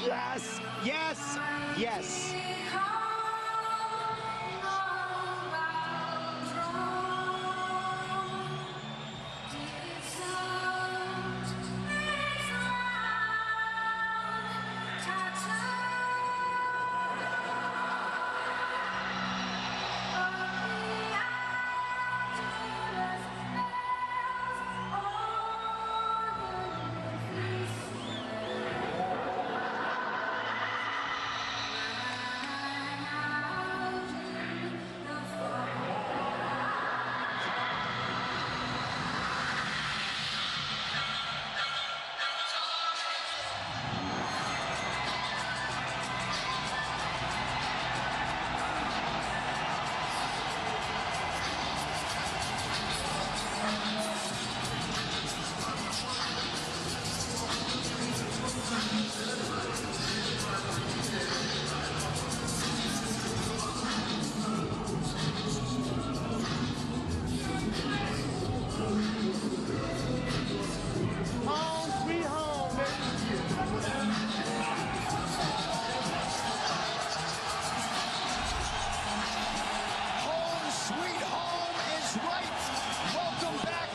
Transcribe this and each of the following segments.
Yes, yes, yes. Home sweet home, Home sweet home is right. Welcome back,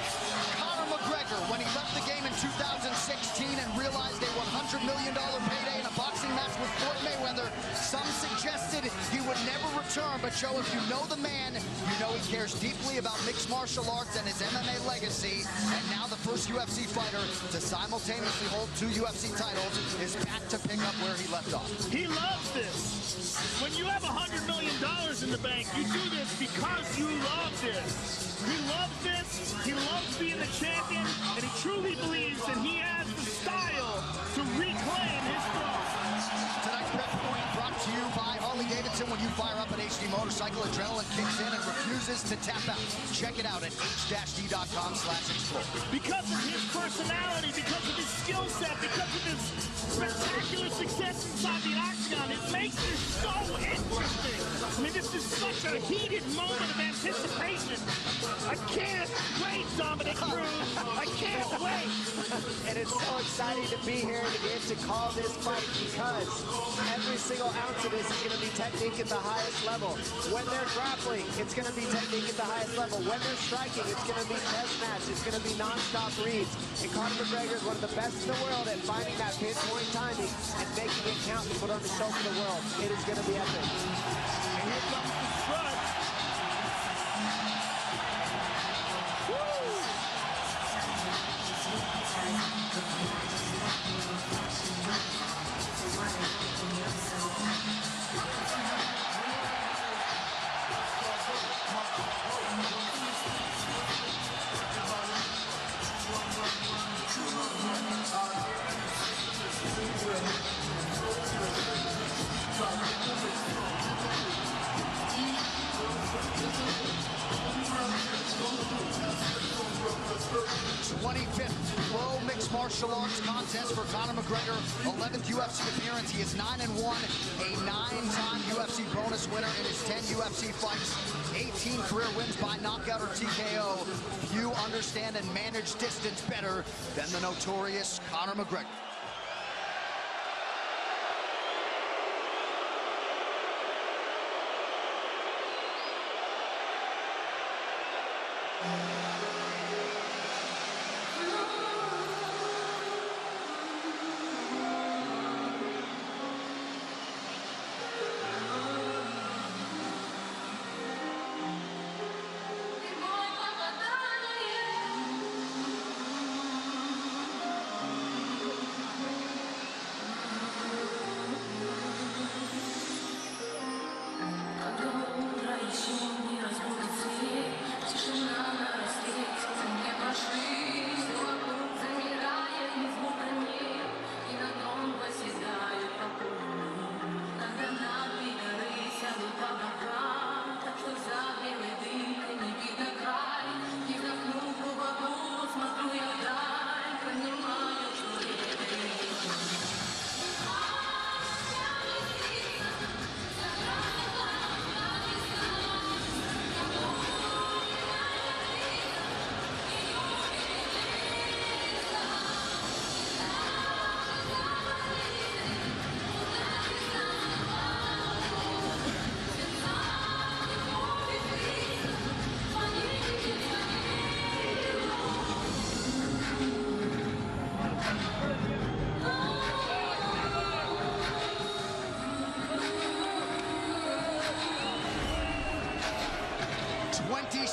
Conor McGregor. When he left the game in 2016 and realized a $100 million payday in a boxing match with Floyd Mayweather, some suggested he would never return. But Joe, if you know the man, you know he cares deeply about mixed martial arts and his MMA legacy. And now the first UFC fighter to simultaneously hold 2 UFC titles is back to pick up where he left off. He loves this. When you have $100 million in the bank, you do this because you love this. He loves this, he loves being the champion, and he truly believes that he has the style to reclaim his throne. Tonight's Prep Point brought to you by Harley-Davidson. When you fire up an HD motorcycle, adrenaline kicks in and refuses to tap out. Check it out at h-d.com/explore. Because of his personality, because of his skill set, because of his spectacular success inside the octagon, it makes this so interesting. I mean, this is such a heated moment of anticipation. I can't wait, Dominic Cruz. I can't wait. And it's so exciting to be here to get to call this fight because every single ounce of this is going to be technique at the highest level. When they're grappling, it's going to be technique at the highest level. When they're striking, it's going to be test match. It's going to be non-stop reads. And Conor McGregor is one of the best in the world at finding that pinpoint timing and making it count to put on the show for the world. It is going to be epic. And here comes the strut. Woo! 25th World Mixed Martial Arts Contest for Conor McGregor. 11th UFC appearance. He is 9-1, a 9-time UFC bonus winner in his 10 UFC fights. 18 career wins by knockout or TKO. Few understand and manage distance better than the notorious Conor McGregor.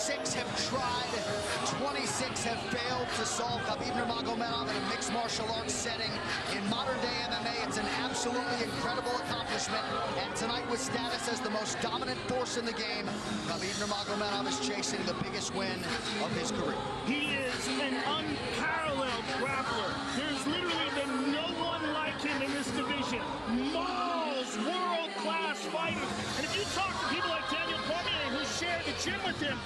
36 have tried, 26 have failed to solve Khabib Nurmagomedov in a mixed martial arts setting. In modern-day MMA, it's an absolutely incredible accomplishment. And tonight, with status as the most dominant force in the game, Khabib Nurmagomedov is chasing the biggest win of his career. He is an unparalleled grappler. There's literally been no one like him in this division. Mauls world-class fighters. And if you talk to people like Daniel Cormier, who shared the gym with him,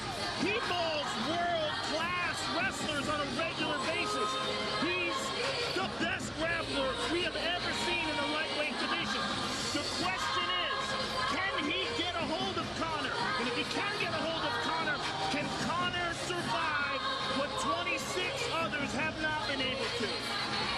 he mauls world-class wrestlers on a regular basis. He's the best grappler we have ever seen in the lightweight division. The question is, can he get a hold of Conor? And if he can get a hold of Conor, can Conor survive what 26 others have not been able to?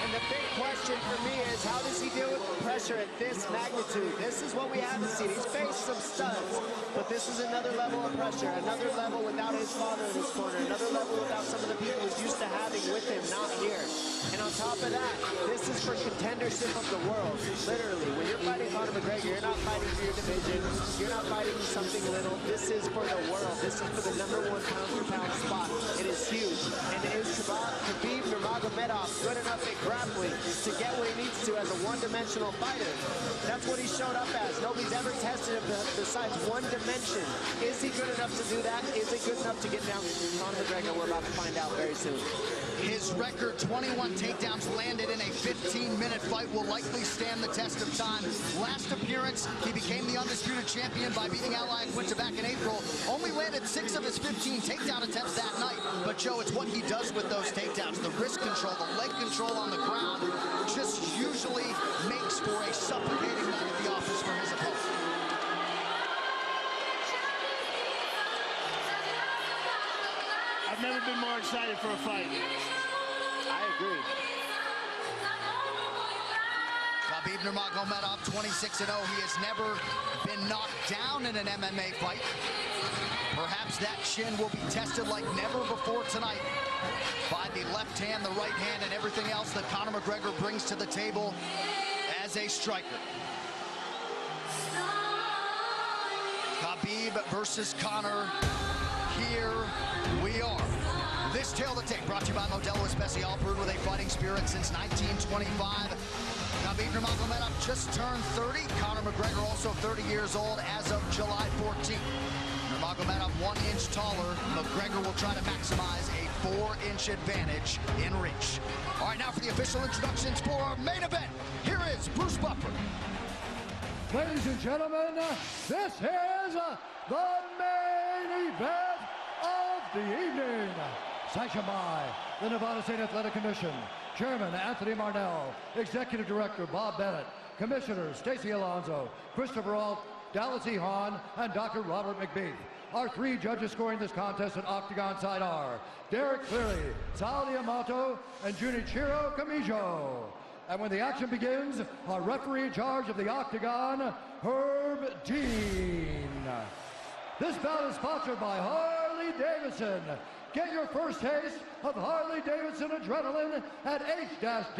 And the big question for me is, how does he deal with the pressure at this magnitude? This is what we haven't seen. He's faced some studs, but this is another level of pressure, another level without his father in his corner, another level without some of the people he's used to having with him, not here. And on top of that, this is for contendership of the world. Literally, when you're fighting Conor McGregor, you're not fighting for your division, you're not fighting for something little. This is for the world. This is for the #1 pound-for-pound spot. It is huge. And is Khabib Nurmagomedov good enough at grappling to get what he needs to as a one-dimensional fighter? That's what he showed up as. Nobody's ever tested him besides one dimension. Is he good enough to do that? Is it good enough to get down Conor McGregor? We're about to find out very soon. His record, 21 takedowns landed in a 15-minute fight, will likely stand the test of time. Last appearance, he became the undisputed champion by beating Al Iaquinta back in April. Only landed 6 of his 15 takedown attempts that night. But, Joe, it's what he does with those takedowns. The wrist control, the leg control on the ground just usually makes for a suffocating night at the office for his opponent. I've never been more excited for a fight. I agree. Khabib Nurmagomedov, 26-0. He has never been knocked down in an MMA fight. Perhaps that chin will be tested like never before tonight by the left hand, the right hand, and everything else that Conor McGregor brings to the table as a striker. Khabib versus Conor. Here we are. This Tale to Take brought to you by Modelo Especial, brewed with a fighting spirit since 1925. Khabib Nurmagomedov just turned 30. Conor McGregor also 30 years old as of July 14th. Nurmagomedov 1 inch taller. McGregor will try to maximize a 4-inch advantage in reach. All right, now for the official introductions for our main event. Here is Bruce Buffer. Ladies and gentlemen, this is the main event of the evening. Sanctioned by the Nevada State Athletic Commission, Chairman Anthony Marnell, Executive Director Bob Bennett, Commissioners Stacey Alonso, Christopher Alt, Dallas E. Hahn, and Dr. Robert McBeath. Our 3 judges scoring this contest at Octagon side are Derek Cleary, Sal Diamato, and Junichiro Kamijo. And when the action begins, our referee in charge of the Octagon, Herb Dean. This bout is sponsored by Harley Davidson. Get your first taste of Harley Davidson adrenaline at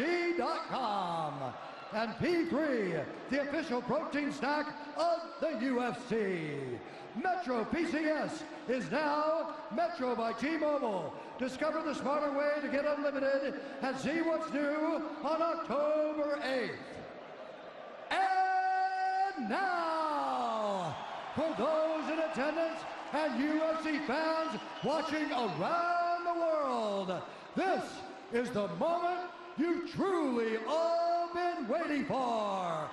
h-d.com. And P3, the official protein snack of the UFC. Metro PCS is now Metro by T-Mobile. Discover the smarter way to get unlimited and see what's new on October 8th. And now, for those in attendance and UFC fans watching around the world, this is the moment you've truly all been waiting for.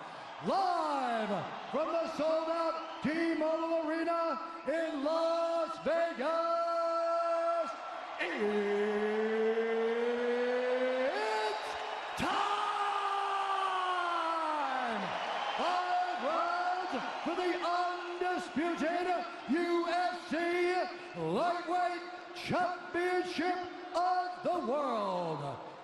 Live from the sold-out T-Mobile Arena in Las Vegas, it's time! 5 rounds for the undisputed UFC Lightweight Championship of the World.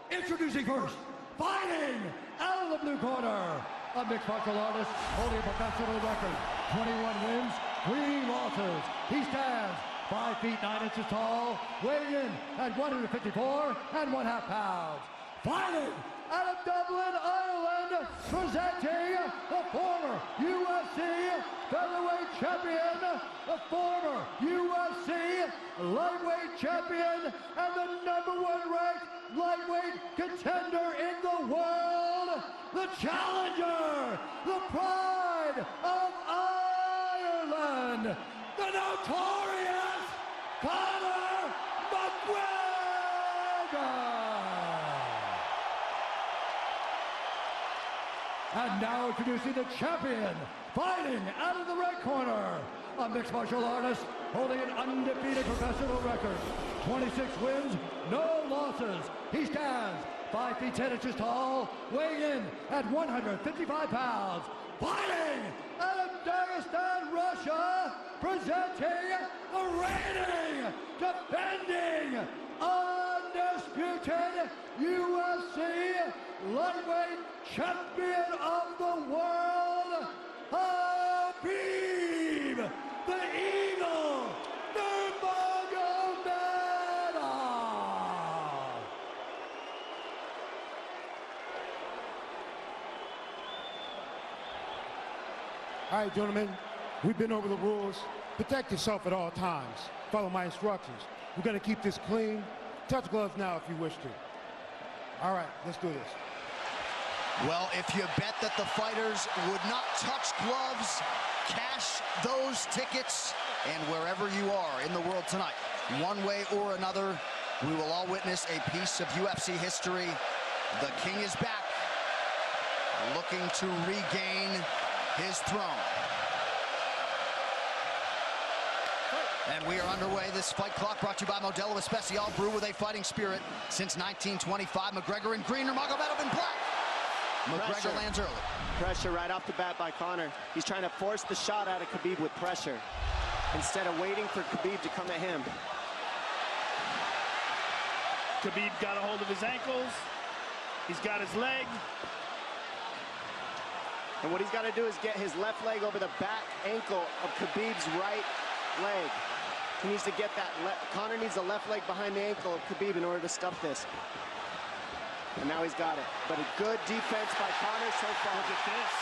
Introducing first, fighting out of the blue corner, a mixed martial artist holding a professional record, 21 wins, 3 losses. He stands 5 feet 9 inches tall, weighing in at 154 1/2 pounds. Fighting out of Dublin, Ireland, presenting the former UFC featherweight champion, the former UFC lightweight champion, and the #1 ranked lightweight contender in the world, the challenger, the pride of Ireland, the notorious Conor McGregor! And now introducing the champion, fighting out of the red corner, a mixed martial artist holding an undefeated professional record, 26 wins, no losses. He stands 5 feet 10 inches tall, weighing in at 155 pounds, fighting out of Dagestan, Russia, presenting the reigning, defending, undisputed UFC lightweight champion of the world, Khabib, the Eagle Nurmagomedov. All right, gentlemen, we've been over the rules. Protect yourself at all times. Follow my instructions. We're going to keep this clean. Touch gloves now if you wish to. All right, let's do this. Well, if you bet that the fighters would not touch gloves, cash those tickets, and wherever you are in the world tonight, one way or another, we will all witness a piece of UFC history. The King is back, looking to regain his throne. And we are underway. This fight clock brought to you by Modelo Especial, brew with a fighting spirit since 1925. McGregor in green, Nurmagomedov in black. McGregor lands early. Pressure right off the bat by Conor. He's trying to force the shot out of Khabib with pressure instead of waiting for Khabib to come at him. Khabib got a hold of his ankles. He's got his leg. And what he's got to do is get his left leg over the back ankle of Khabib's right leg. He needs to get that. Conor needs the left leg behind the ankle of Khabib in order to stuff this. And now he's got it. But a good defense by Conor so far. Look at this.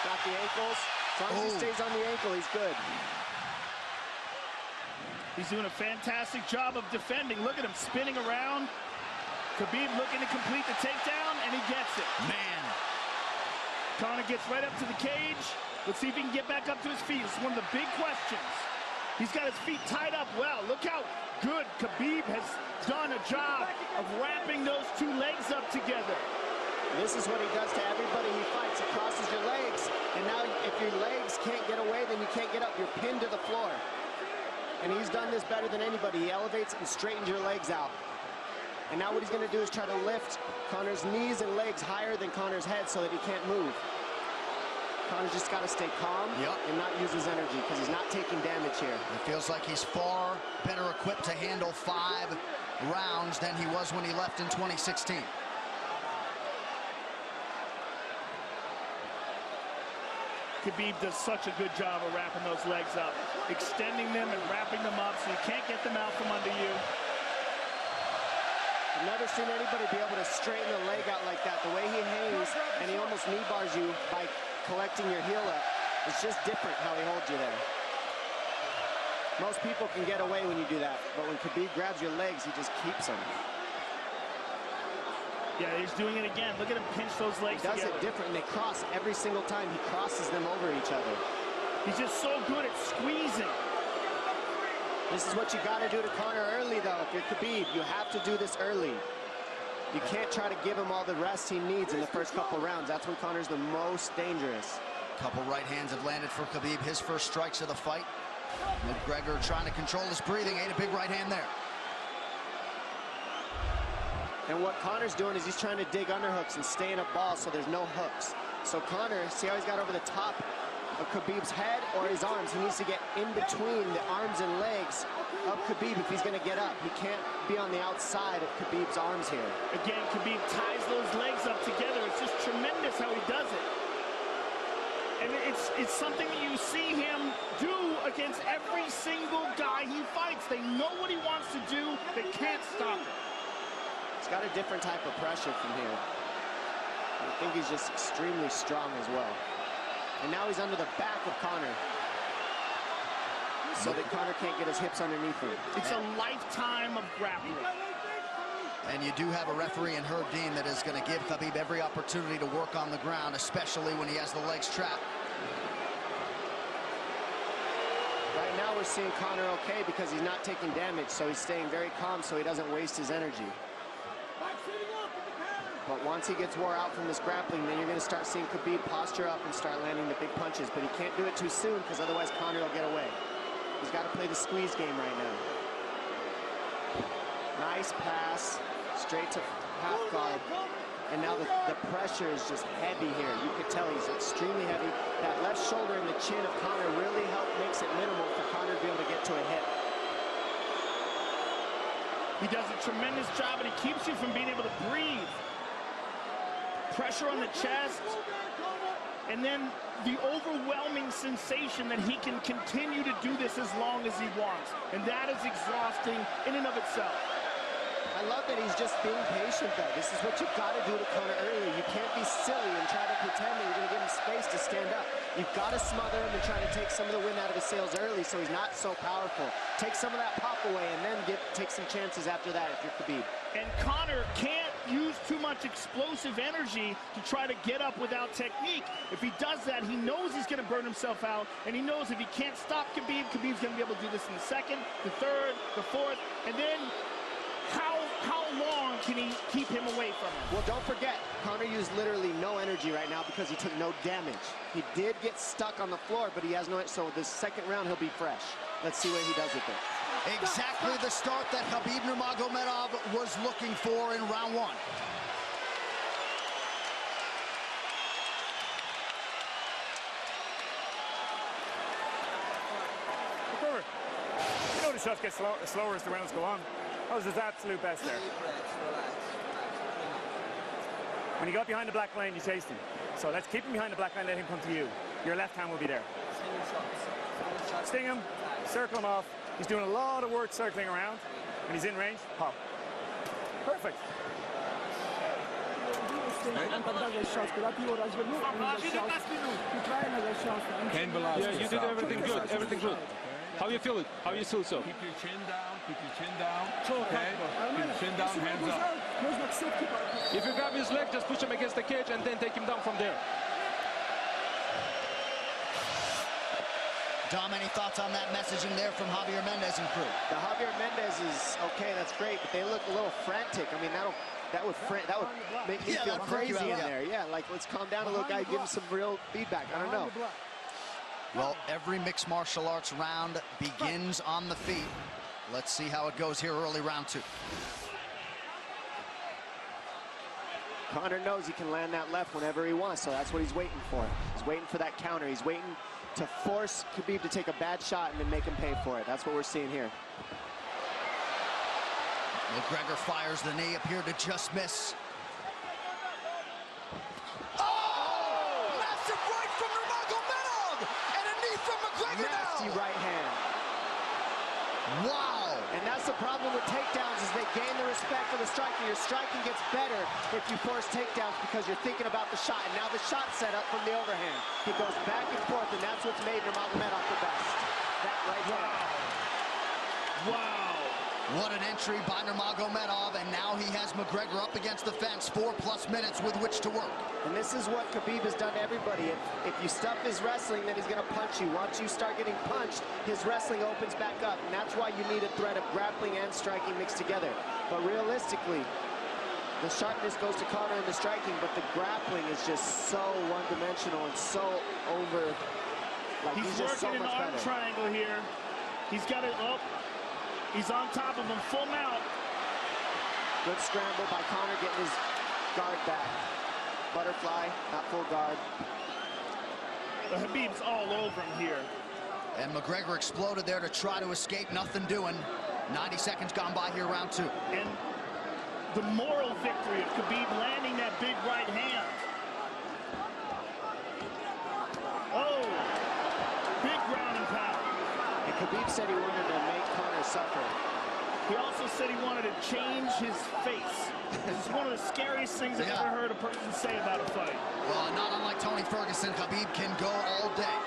Got the ankles. As long as he stays on the ankle, he's good. He's doing a fantastic job of defending. Look at him spinning around. Khabib looking to complete the takedown, and he gets it. Man. Conor gets right up to the cage. Let's see if he can get back up to his feet. It's one of the big questions. He's got his feet tied up well. Look how good Khabib has done a job of wrapping those two legs up together. This is what he does to everybody he fights. He crosses your legs, and now if your legs can't get away, then you can't get up. You're pinned to the floor. And he's done this better than anybody. He elevates and straightens your legs out. And now what he's going to do is try to lift Conor's knees and legs higher than Conor's head so that he can't move. Conor's just got to stay calm and not use his energy because he's not taking damage here. It feels like he's far better equipped to handle 5 rounds than he was when he left in 2016. Khabib does such a good job of wrapping those legs up, extending them and wrapping them up so you can't get them out from under you. I've never seen anybody be able to straighten the leg out like that. The way he hangs and he almost knee bars you by collecting your heel up. It's just different how he holds you there. Most people can get away when you do that, but when Khabib grabs your legs, he just keeps them. Yeah, he's doing it again. Look at him pinch those legs together. He does it different, and they cross every single time. He crosses them over each other. He's just so good at squeezing. This is what you got to do to Conor early, though. If you're Khabib, you have to do this early. You can't try to give him all the rest he needs in the first couple rounds. That's when Conor's the most dangerous. Couple right hands have landed for Khabib. His first strikes of the fight. McGregor trying to control his breathing. Ate a big right hand there. And what Conor's doing is he's trying to dig underhooks and stay in a ball so there's no hooks. So Conor, see how he's got over the top of Khabib's head or his arms? He needs to get in between the arms and legs of Khabib if he's going to get up. He can't be on the outside of Khabib's arms here. Again, Khabib ties those legs up together. It's just tremendous how he does it. And it's something that you see him do against every single guy he fights. They know what he wants to do. They can't stop him. He's got a different type of pressure from here. I think he's just extremely strong as well. And now he's under the back of Conor, so that Conor can't get his hips underneath him. It's a lifetime of grappling. And you do have a referee in Herb Dean that is going to give Khabib every opportunity to work on the ground, especially when he has the legs trapped. Right now we're seeing Conor okay because he's not taking damage, so he's staying very calm so he doesn't waste his energy. But once he gets wore out from this grappling, then you're going to start seeing Khabib posture up and start landing the big punches. But he can't do it too soon because otherwise Conor will get away. He's got to play the squeeze game right now. Nice pass, straight to half guard. And now the pressure is just heavy here. You can tell he's extremely heavy. That left shoulder and the chin of Conor really makes it minimal for Conor to be able to get to a hit. He does a tremendous job, and he keeps you from being able to breathe. Pressure on the chest, and then the overwhelming sensation that he can continue to do this as long as he wants. And that is exhausting in and of itself. I love that he's just being patient, though. This is what you've got to do to Conor early. You can't be silly and try to pretend that you're going to give him space to stand up. You've got to smother him and try to take some of the wind out of his sails early so he's not so powerful. Take some of that pop away and then take some chances after that if you're Khabib. And Conor can't use too much explosive energy to try to get up without technique. If he does that, he knows he's going to burn himself out, and he knows if he can't stop Khabib, Khabib's going to be able to do this in the second, the third, the fourth, and then how long can he keep him away from him? Well, don't forget, Conor used literally no energy right now because he took no damage. He did get stuck on the floor, but he has no, so this second round he'll be fresh. Let's see what he does with it. Exactly the start that Khabib Nurmagomedov was looking for in round one. McGregor, you know the shots get slower as the rounds go on. That was his absolute best there. When he got behind the black line, you chased him. So let's keep him behind the black line, let him come to you. Your left hand will be there. Sting him, circle him off. He's doing a lot of work circling around. When he's in range, pop. Perfect. Yeah, you did everything good, everything good. How you feel it? How you feel so? Keep your chin down, okay? Keep your chin down, hands up. If you grab his leg, just push him against the cage and then take him down from there. Dom, any thoughts on that messaging there from Javier Mendez and crew? The Javier Mendez is okay, that's great, but they look a little frantic. I mean, that would make me feel crazy in there. Yeah, like let's calm down a little guy, give him some real feedback. I don't know. Well, every mixed martial arts round begins on the feet. Let's see how it goes here early round two. Conor knows he can land that left whenever he wants, so that's what he's waiting for. He's waiting for that counter. He's waiting to force Khabib to take a bad shot and then make him pay for it. That's what we're seeing here. McGregor fires the knee, appeared to just miss. Nasty right hand. Wow. And that's the problem with takedowns is they gain the respect of the striker. Your striking gets better if you force takedowns because you're thinking about the shot. And now the shot set up from the overhand. He goes back and forth, and that's what's made Nurmagomedov the best. That right hand. Wow. What an entry by Nurmagomedov, and now he has McGregor up against the fence, 4+ minutes with which to work. And this is what Khabib has done to everybody. If you stuff his wrestling, then he's going to punch you. Once you start getting punched, his wrestling opens back up. And that's why you need a threat of grappling and striking mixed together. But realistically, the sharpness goes to Conor in the striking, but the grappling is just so one-dimensional and so over. Like He's just so working much an arm better. triangle here. He's got it up. He's on top of him, full mount. Good scramble by Conor, getting his guard back. Butterfly, not full guard. Khabib's all over him here. And McGregor exploded there to try to escape, nothing doing. 90 seconds gone by here, round two. And the moral victory of Khabib landing that big right hand. Oh, big ground and pound. And Khabib said he wanted to make Conor suffer. He also said he wanted to change his face. This is one of the scariest things I've ever heard a person say about a fight. Well, not unlike Tony Ferguson, Khabib can go all day.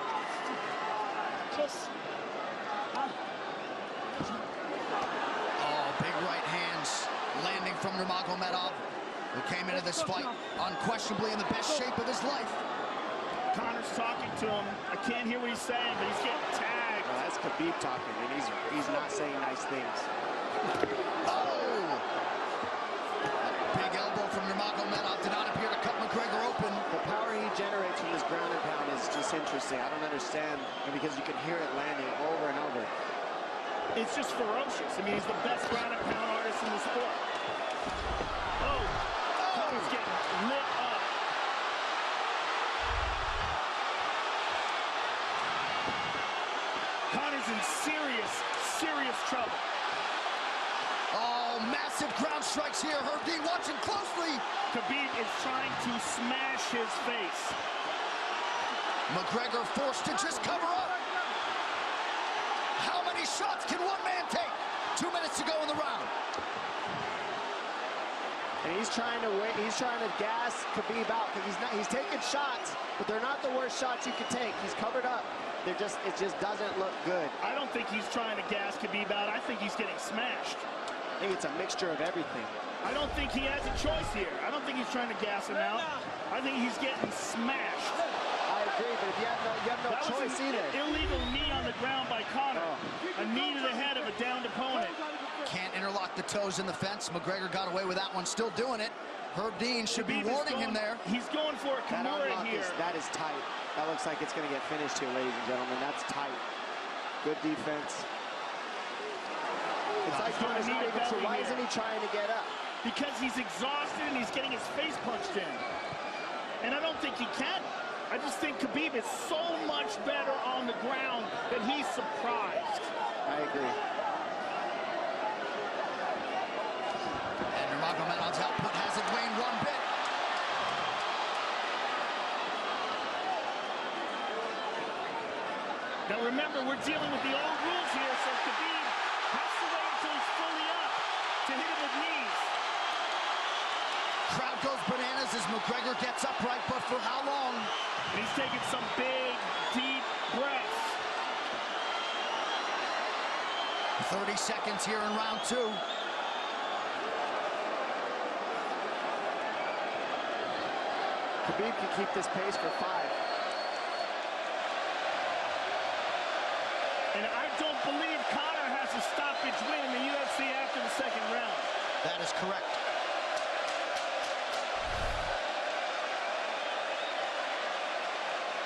Oh, big right hands landing from Nurmagomedov, who came into this fight unquestionably in the best shape of his life. Connor's talking to him. I can't hear what he's saying, but he's getting tagged. Well, that's Khabib talking, and he's not saying nice things. Oh! Big elbow from Nurmagomedov did not appear to cut McGregor open. The power he generates from this ground and pound is just interesting. I don't understand, because you can hear it landing over and over. It's just ferocious. I mean, he's the best ground and pound artist in the sport. Oh! Connor's getting lit up. Connor's in serious trouble. Oh, massive ground strikes here. Herb Dean watching closely. Khabib is trying to smash his face. McGregor forced to just cover up. How many shots can one man take? 2 minutes to go in the round. And he's trying to wait. He's trying to gas Khabib out because he's taking shots, but they're not the worst shots you could take. He's covered up. It just doesn't look good. I don't think he's trying to gas Khabib out. I think he's getting smashed. I think it's a mixture of everything. I don't think he has a choice here. I don't think he's trying to gas him out. I think he's getting smashed. I agree, but if you have no choice either. Illegal knee on the ground by Connor. A knee to the head of a downed opponent. Can't interlock the toes in the fence. McGregor got away with that one, still doing it. Herb Dean should be warning him there. He's going for a Kimura here. That is tight. That looks like it's going to get finished here, ladies and gentlemen. That's tight. Good defense. It's like why isn't he trying to get up? Because he's exhausted and he's getting his face punched in. And I don't think he can. I just think Khabib is so much better on the ground that he's surprised. I agree. And Nurmagomedov's output hasn't waned one bit. Now remember, we're dealing with the old rules here, so Khabib has to wait until he's fully up to hit him with knees. Crowd goes bananas as McGregor gets upright, but for how long? And he's taking some big, deep breaths. 30 seconds here in round 2. Khabib can keep this pace for 5. And I don't believe Conor has a stoppage win in the UFC after the second round. That is correct.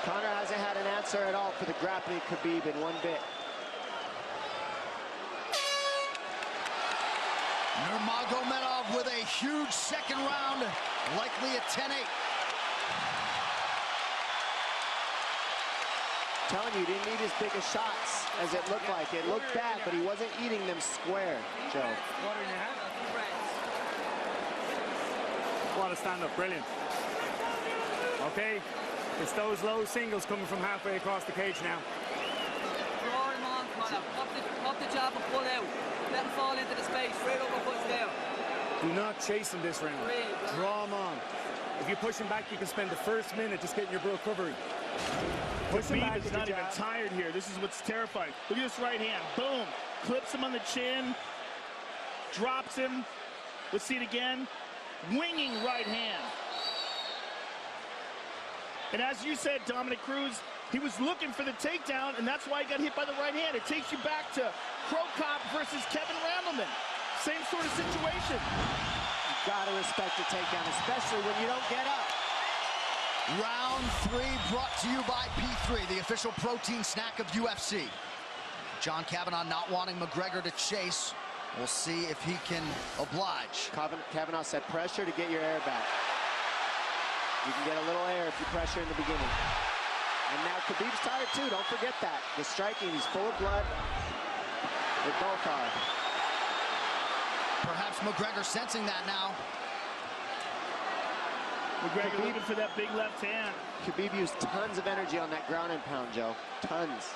Conor hasn't had an answer at all for the grappling Khabib in one bit. Nurmagomedov with a huge second round, likely a 10-8. Telling you, he didn't need as big of shots as it looked like. It looked bad, but he wasn't eating them square, Joe. What a stand-up, brilliant. Okay, it's those low singles coming from halfway across the cage now. Draw him on, Connor. Pop the jab and pull out. Let him fall into the space. Straight uppercuts there. Do not chase him this round. Draw him on. If you push him back, you can spend the first minute just getting your recovery. Khabib is not even tired here. This is what's terrifying. Look at this right hand. Boom. Clips him on the chin. Drops him. Let's see it again. Winging right hand. And as you said, Dominic Cruz, he was looking for the takedown, and that's why he got hit by the right hand. It takes you back to Crow Cop versus Kevin Randleman. Same sort of situation. You gotta respect the takedown, especially when you don't get up. Round 3 brought to you by P3, the official protein snack of UFC. John Kavanagh not wanting McGregor to chase. We'll see if he can oblige. Kavanagh said pressure to get your air back. You can get a little air if you pressure in the beginning. And now Khabib's tired too, don't forget that. The striking, he's full of blood. They both are. Perhaps McGregor sensing that now. McGregor looking for that big left hand. Khabib used tons of energy on that ground and pound, Joe. Tons.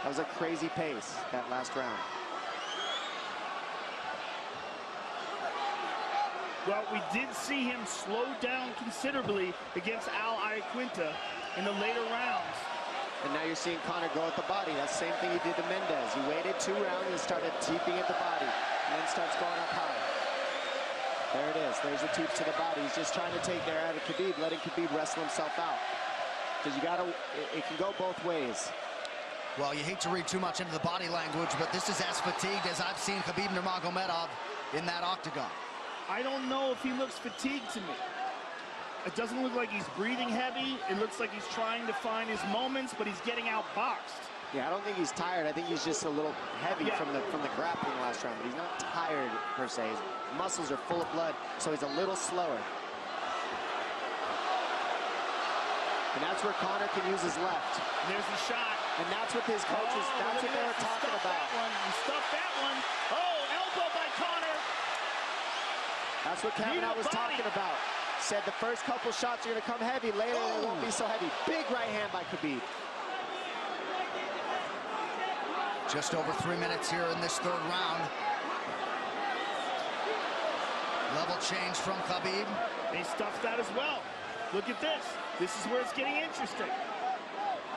That was a crazy pace, that last round. Well, we did see him slow down considerably against Al Iaquinta in the later rounds. And now you're seeing Conor go at the body. That's the same thing he did to Mendez. He waited 2 rounds and started teeping at the body, and then starts going up high. There it is. There's the teeps to the body. He's just trying to take there out of Khabib, letting Khabib wrestle himself out. Because you gotta, it can go both ways. Well, you hate to read too much into the body language, but this is as fatigued as I've seen Khabib Nurmagomedov in that octagon. I don't know if he looks fatigued to me. It doesn't look like he's breathing heavy. It looks like he's trying to find his moments, but he's getting outboxed. Yeah, I don't think he's tired. I think he's just a little heavy from the grappling last round, but he's not tired per se. His muscles are full of blood, so he's a little slower. And that's where Conor can use his left. And there's the shot. And that's what his coaches, that's what they were talking about. He stuffed that one. Oh, elbow by Conor. That's what Kavanaugh was talking about. Said the first couple shots are going to come heavy. Later, they won't be so heavy. Big right hand by Khabib. Just over 3 minutes here in this 3rd round. Level change from Khabib. They stuffed that as well. Look at this. This is where it's getting interesting.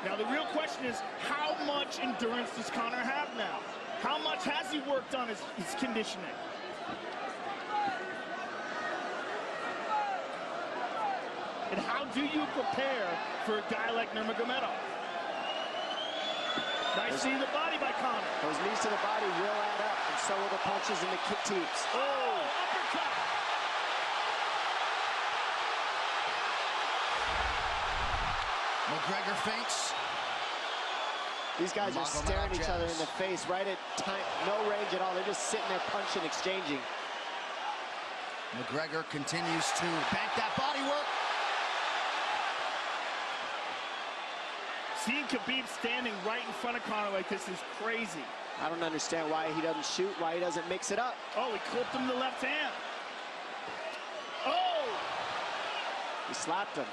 Now, the real question is, how much endurance does Conor have now? How much has he worked on his conditioning? And how do you prepare for a guy like Nurmagomedov? Nice seeing the body by Conor. Those knees to the body will add up, and so will the punches and the kick teeps. Oh, uppercut. McGregor feints. These guys are staring each other in the face right at no range at all. They're just sitting there punching, exchanging. McGregor continues to bank that body work. Seeing Khabib standing right in front of Conor like this is crazy. I don't understand why he doesn't shoot, why he doesn't mix it up. Oh, he clipped him the left hand. Oh! He slapped him.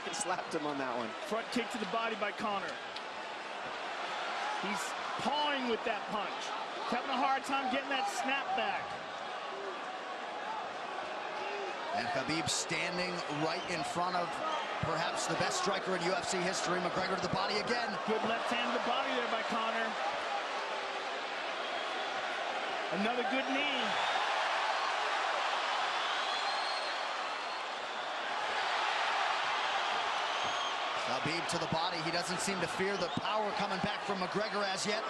He slapped him on that one. Front kick to the body by Conor. He's pawing with that punch. He's having a hard time getting that snap back. And Khabib standing right in front of perhaps the best striker in UFC history. McGregor to the body again. Good left hand to the body there by Conor. Another good knee. Khabib to the body. He doesn't seem to fear the power coming back from McGregor as yet.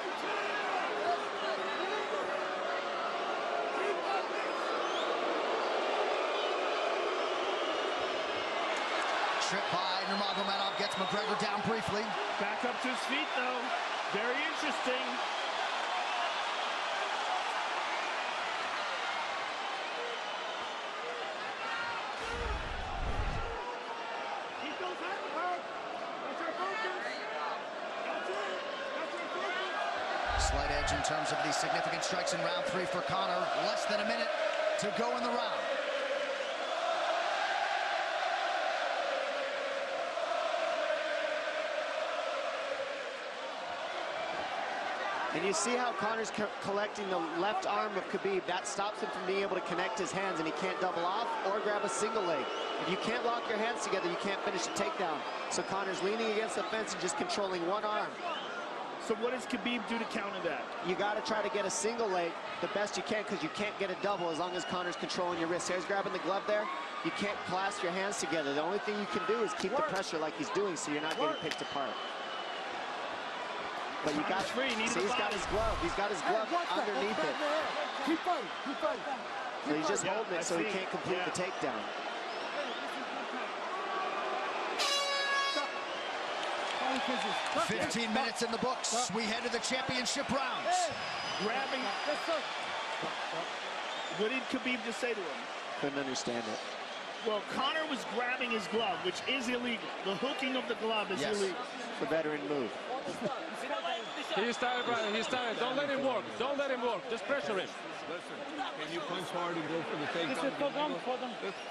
Trip by Nurmagomedov gets McGregor down briefly. Back up to his feet, though. Very interesting. Slight edge in terms of the significant strikes in round 3 for Conor. Less than a minute to go in the round. And you see how Conor's collecting the left arm of Khabib. That stops him from being able to connect his hands, and he can't double off or grab a single leg. If you can't lock your hands together, you can't finish a takedown. So Conor's leaning against the fence and just controlling one arm. So what does Khabib do to counter that? You got to try to get a single leg the best you can, because you can't get a double as long as Conor's controlling your wrist. He's grabbing the glove there. You can't clasp your hands together. The only thing you can do is keep the pressure like he's doing, so you're not getting picked apart. But you got, see, he's got his glove. He's got his glove underneath it. Keep fighting, keep fighting. So he's just holding it so he can't complete the takedown. Stop. 15 minutes in the books. We head to the championship rounds. Grabbing. What did Khabib just say to him? Couldn't understand it. Well, Conor was grabbing his glove, which is illegal. The hooking of the glove is illegal. It's a veteran move. He's tired, brother. He's tired. Don't let him work. Don't let him work. Just pressure him. Listen, can you punch hard and go for the takedown?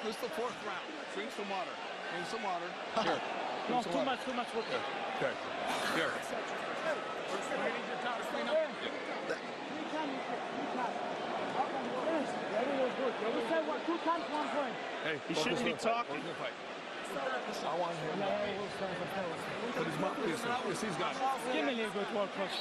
This is the 4th round. Drink some water. Drink some water. Here. No, too much water. Okay. Here. Hey, He shouldn't be talking. I want him. Put his mouth. Yes, he's got it. Give me a good work, coach.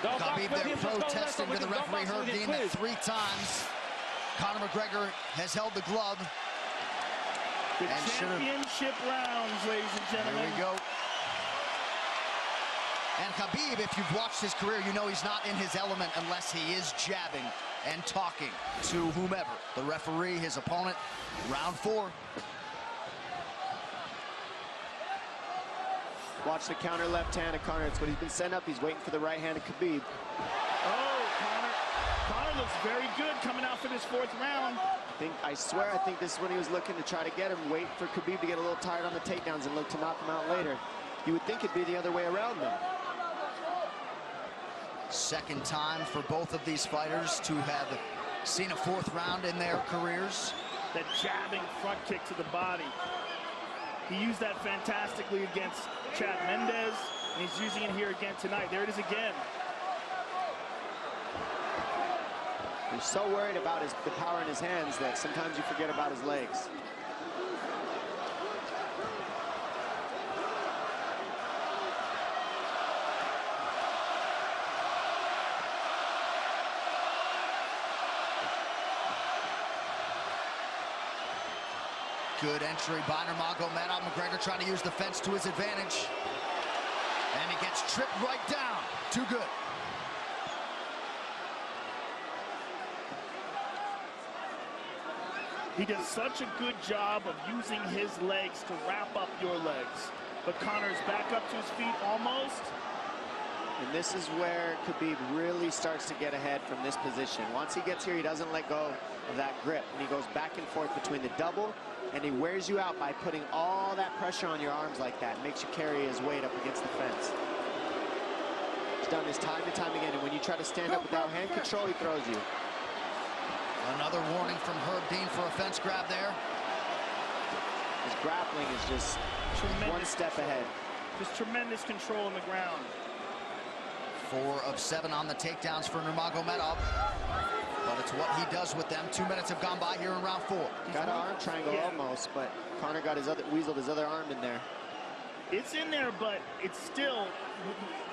Khabib there protesting to the referee. Heard deemed it 3 times. Conor McGregor has held the glove. The championship rounds, ladies and gentlemen. Here we go. And Khabib, if you've watched his career, you know he's not in his element unless he is jabbing and talking to whomever. The referee, his opponent, round 4. Watch the counter left hand of Conor. It's what he's been set up. He's waiting for the right hand of Khabib. Oh, Conor looks very good coming out for this 4th round. I swear, I think this is when he was looking to try to get him, wait for Khabib to get a little tired on the takedowns and look to knock him out later. You would think it'd be the other way around, though. Second time for both of these fighters to have seen a 4th round in their careers. That jabbing front kick to the body. He used that fantastically against Chad Mendes, and he's using it here again tonight. There it is again. He's so worried about the power in his hands that sometimes you forget about his legs. Good entry by Nurmagomedov. McGregor trying to use the fence to his advantage. And he gets tripped right down. Too good. He does such a good job of using his legs to wrap up your legs. But Conor's back up to his feet almost. And this is where Khabib really starts to get ahead from this position. Once he gets here, he doesn't let go of that grip. And he goes back and forth between the double, and he wears you out by putting all that pressure on your arms like that. Makes you carry his weight up against the fence. He's done this time and time again, and when you try to stand up without hand control, he throws you. Another warning from Herb Dean for a fence grab there. His grappling is just one step ahead. Just tremendous control on the ground. 4 of 7 on the takedowns for Nurmagomedov. But it's what he does with them. 2 minutes have gone by here in round 4. Got an arm triangle almost, but Conor got weaseled his other arm in there. It's in there, but it's still,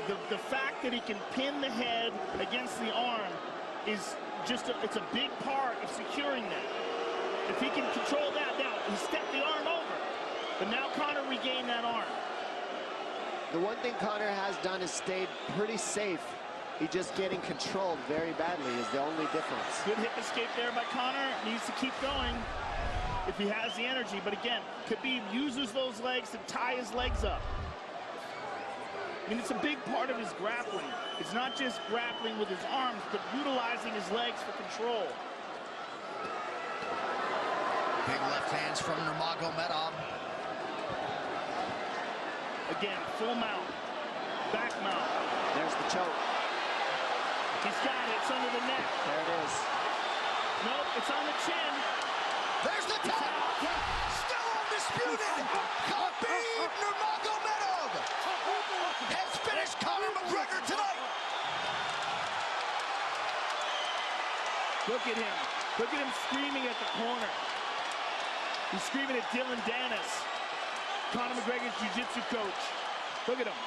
the fact that he can pin the head against the arm is just, it's a big part of securing that. If he can control that, now he stepped the arm over, but now Conor regained that arm. The one thing Conor has done is stayed pretty safe. He just getting controlled very badly is the only difference. Good hip escape there by Conor. Needs to keep going if he has the energy. But again, Khabib uses those legs to tie his legs up. I mean, it's a big part of his grappling. It's not just grappling with his arms, but utilizing his legs for control. Big left hands from Nurmagomedov. Again, full mount, back mount. There's the choke. He's got it, it's under the neck. There it is. Nope, it's on the chin. There's the tap. Still undisputed. Khabib Nurmagomedov has finished Conor McGregor tonight. Look at him. Look at him screaming at the corner. He's screaming at Dylan Dennis, Conor McGregor's jiu-jitsu coach. Look at him.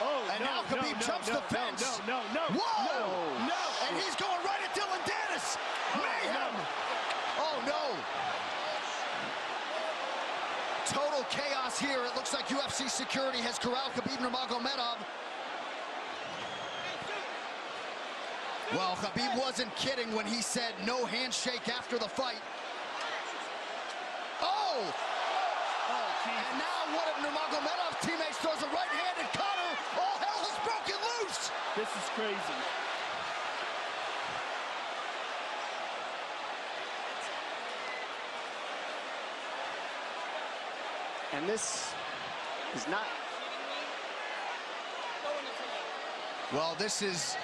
Oh, and now Khabib jumps the fence. No. Whoa! No! And he's going right at Dylan Dennis. Mayhem! Oh, no. Total chaos here. It looks like UFC security has corralled Khabib Nurmagomedov. Well, Khabib wasn't kidding when he said no handshake after the fight. Oh! And now one of Nurmagomedov's teammates throws a right hand at Conor. All hell has broken loose. This is crazy. And this is not... Well, this is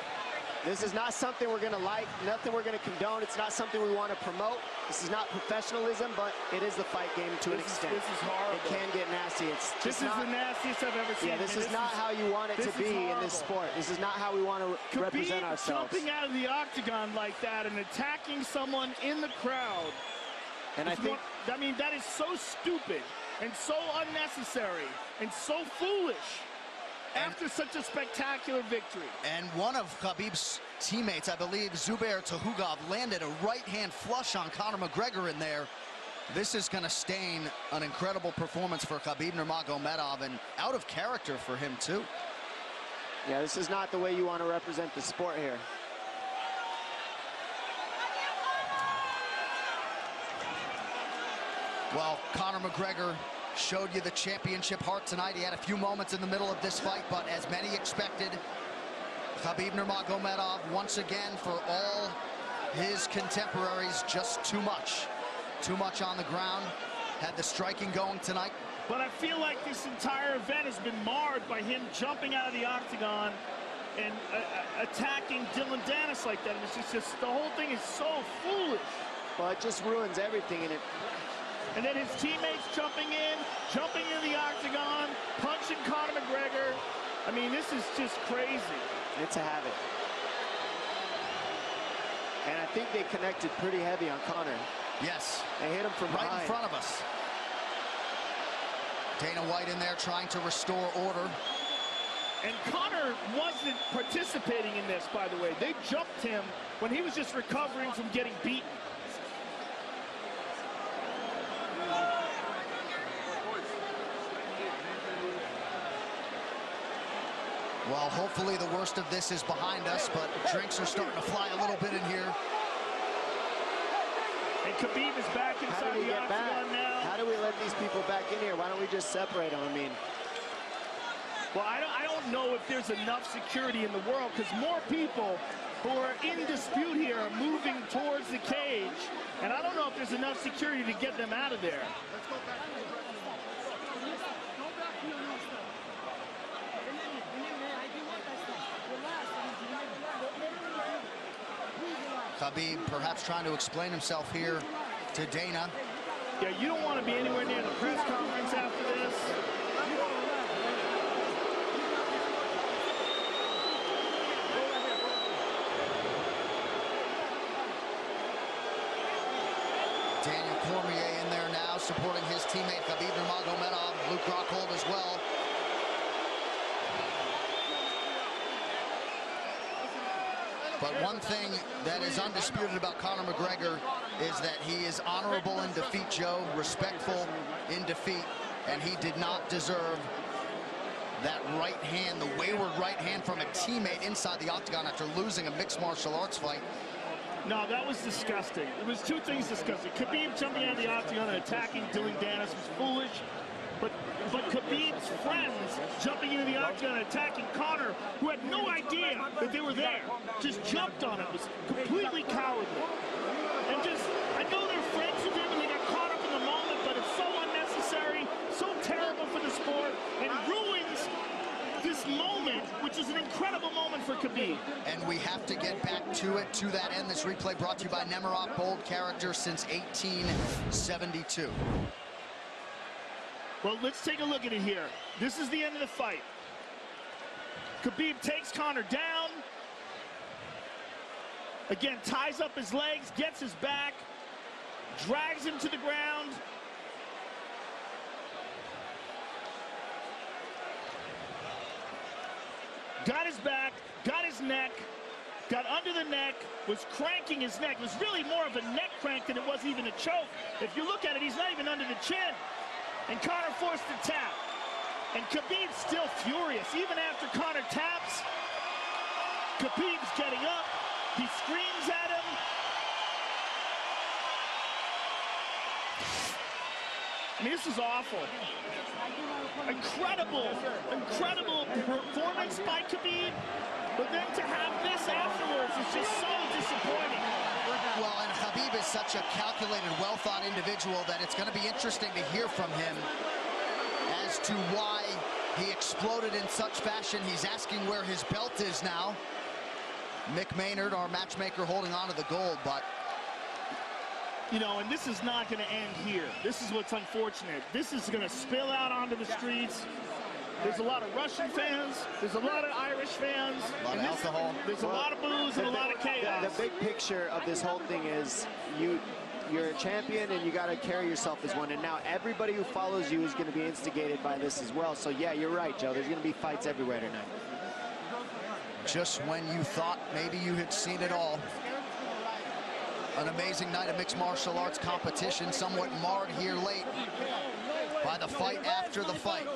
This is not something we're going to like, nothing we're going to condone. It's not something we want to promote. This is not professionalism, but it is the fight game to an extent. This is horrible. It can get nasty. This is the nastiest I've ever seen. Yeah, this is not how you want it to be in this sport. This is not how we want to represent ourselves. Jumping out of the octagon like that and attacking someone in the crowd. And I mean, that is so stupid and so unnecessary and so foolish. After such a spectacular victory. And one of Khabib's teammates, I believe, Zubair Tukhugov, landed a right-hand flush on Conor McGregor in there. This is going to stain an incredible performance for Khabib Nurmagomedov, and out of character for him, too. Yeah, this is not the way you want to represent the sport here. Well, Conor McGregor showed you the championship heart tonight. He had a few moments in the middle of this fight, but as many expected, Khabib Nurmagomedov, once again, for all his contemporaries, just too much. Too much on the ground. Had the striking going tonight. But I feel like this entire event has been marred by him jumping out of the octagon and attacking Dylan Dennis like that. And it's just the whole thing is so foolish. Well, it just ruins everything in it. And then his teammates jumping in the octagon, punching Conor McGregor. I mean, this is just crazy. It's a habit. And I think they connected pretty heavy on Conor. Yes. They hit him from right behind. in front of us. Dana White in there trying to restore order. And Conor wasn't participating in this, by the way. They jumped him when he was just recovering from getting beaten. Well, hopefully the worst of this is behind us, but drinks are starting to fly a little bit in here. And Khabib is back inside the octagon now. How do we let these people back in here? Why don't we just separate them? I mean, well, I don't know if there's enough security in the world, because more people who are in dispute here are moving towards the cage, and I don't know if there's enough security to get them out of there. Let's go back to the Khabib perhaps trying to explain himself here to Dana. Yeah, you don't want to be anywhere near the press conference after this. Daniel Cormier in there now, supporting his teammate Khabib Nurmagomedov, Luke Rockhold as well. But one thing that is undisputed about Conor McGregor is that he is honorable in defeat, Joe, respectful in defeat, and he did not deserve that right hand, the wayward right hand from a teammate inside the octagon after losing a mixed martial arts fight. No, that was disgusting. It was two things disgusting. Khabib jumping out of the octagon and attacking Dylan Dennis was foolish. But Khabib's friends jumping into the octagon and attacking Conor, who had no idea that they were there, just jumped on him. It was completely cowardly. And just, I know they're friends with him and they got caught up in the moment, but it's so unnecessary, so terrible for the sport, and ruins this moment, which is an incredible moment for Khabib. And we have to get back to it, to that end. This replay brought to you by Nemiroff, bold character since 1872. Well, let's take a look at it here. This is the end of the fight. Khabib takes Conor down. Again, ties up his legs, gets his back, drags him to the ground. Got his back, got his neck, got under the neck, was cranking his neck. It was really more of a neck crank than it was even a choke. If you look at it, he's not even under the chin. And Conor forced the tap. And Khabib's still furious. Even after Conor taps, Khabib's getting up. He screams at him. I mean, this is awful. Incredible performance by Khabib. But then to have this afterwards is just so disappointing. Well, and Khabib is such a calculated, well-thought individual that it's going to be interesting to hear from him as to why he exploded in such fashion. He's asking where his belt is now. Mick Maynard, our matchmaker, holding on to the gold, but you know, and this is not going to end here. This is what's unfortunate. This is going to spill out onto the streets. There's a lot of Russian fans. There's a lot of Irish fans. A lot of alcohol. There's a lot of booze and a lot of chaos. The big picture of this whole thing is you're a champion and you got to carry yourself as one. And now everybody who follows you is going to be instigated by this as well. So yeah, you're right, Joe. There's going to be fights everywhere tonight. Just when you thought maybe you had seen it all. An amazing night of mixed martial arts competition, somewhat marred here late by the fight after the fight.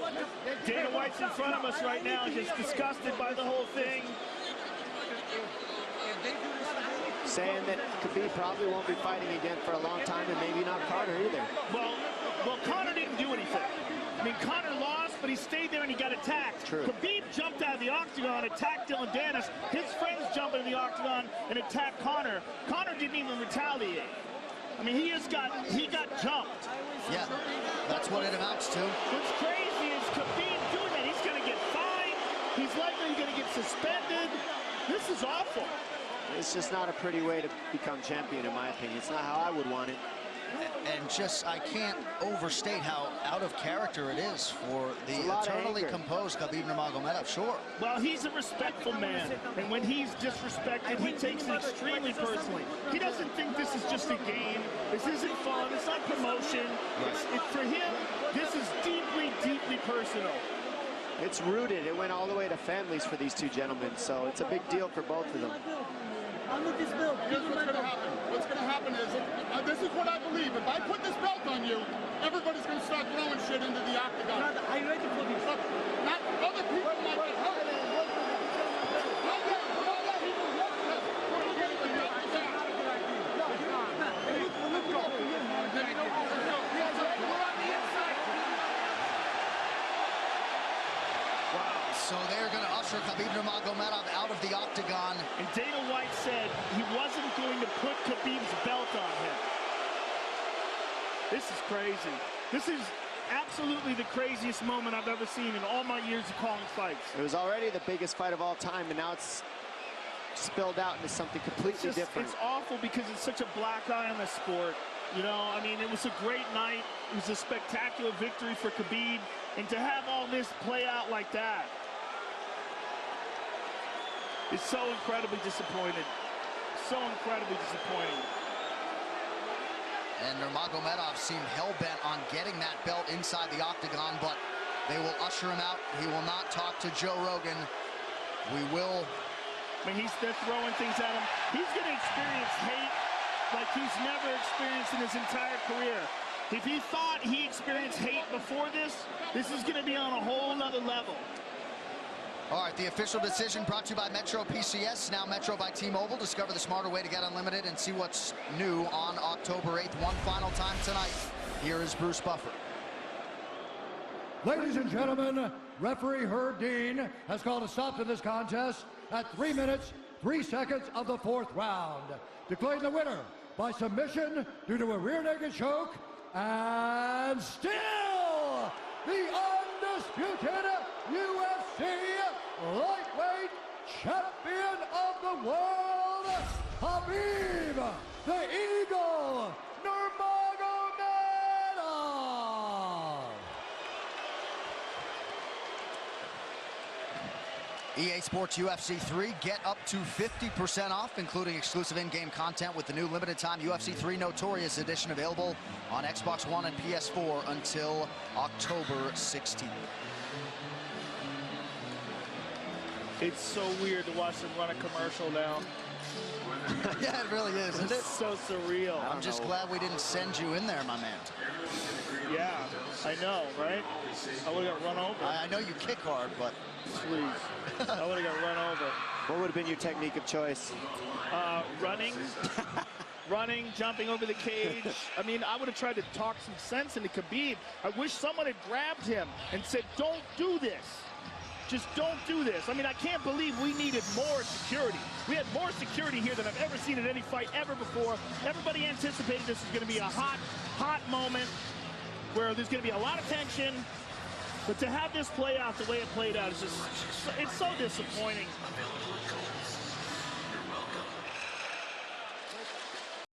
Dana White's in front of us right now, just disgusted by the whole thing. Saying that Khabib probably won't be fighting again for a long time, and maybe not Conor either. Well, Conor didn't do anything. I mean, Conor lost, but he stayed there and he got attacked. True. Jumped out of the octagon, attacked Dylan Dennis. His friends jump into the octagon and attack Conor. Conor didn't even retaliate. I mean, he got jumped. Yeah, that's what it amounts to. What's crazy is Khabib doing that. He's going to get fined. He's likely going to get suspended. This is awful. It's just not a pretty way to become champion, in my opinion. It's not how I would want it. And just, I can't overstate how out of character it is for the eternally composed Khabib Nurmagomedov, sure. Well, he's a respectful man, and when he's disrespected, he takes it extremely personally. He doesn't think this is just a game. This isn't fun. It's not promotion. For him, this is deeply, deeply personal. It's rooted. It went all the way to families for these two gentlemen, so it's a big deal for both of them. Here's what's going to happen. What's going to happen is, this is what I believe. If I put this belt on you, everybody's going to start throwing shit into the octagon. Are you ready for this? Not other people might get hurt. So they're going to usher Khabib Nurmagomedov out of the octagon. And Dana White said he wasn't going to put Khabib's belt on him. This is crazy. This is absolutely the craziest moment I've ever seen in all my years of calling fights. It was already the biggest fight of all time, and now it's spilled out into something completely different. It's awful because it's such a black eye on the sport. You know, I mean, it was a great night. It was a spectacular victory for Khabib. And to have all this play out like that, it's so incredibly disappointed. So incredibly disappointing. And Nurmagomedov seemed hell-bent on getting that belt inside the octagon, but they will usher him out. He will not talk to Joe Rogan. We will. I mean, they're throwing things at him. He's going to experience hate like he's never experienced in his entire career. If he thought he experienced hate before this is going to be on a whole nother level. All right, the official decision brought to you by Metro PCS, now Metro by T-Mobile. Discover the smarter way to get unlimited and see what's new on October 8th. One final time tonight. Here is Bruce Buffer. Ladies and gentlemen, referee Herb Dean has called a stop to this contest at 3 minutes, 3 seconds of the 4th round. Declaring the winner by submission due to a rear naked choke, and still the undisputed UFC lightweight champion of the world, Khabib, the Eagle, Nurmagomedov. EA Sports UFC 3, get up to 50% off, including exclusive in-game content with the new limited-time UFC 3 Notorious Edition available on Xbox One and PS4 until October 16th. It's so weird to watch them run a commercial now. Yeah, it really is, isn't it? It's so surreal. I'm just glad we didn't send you in there, my man. Yeah, I know, right? I would have got run over. I know you kick hard, but... Please. I would have got run over. What would have been your technique of choice? Running. Running, jumping over the cage. I mean, I would have tried to talk some sense into Khabib. I wish someone had grabbed him and said, don't do this. Just don't do this. I mean, I can't believe we needed more security. We had more security here than I've ever seen in any fight ever before. Everybody anticipated this was going to be a hot moment where there's going to be a lot of tension. But to have this play out the way it played out is just, it's so disappointing.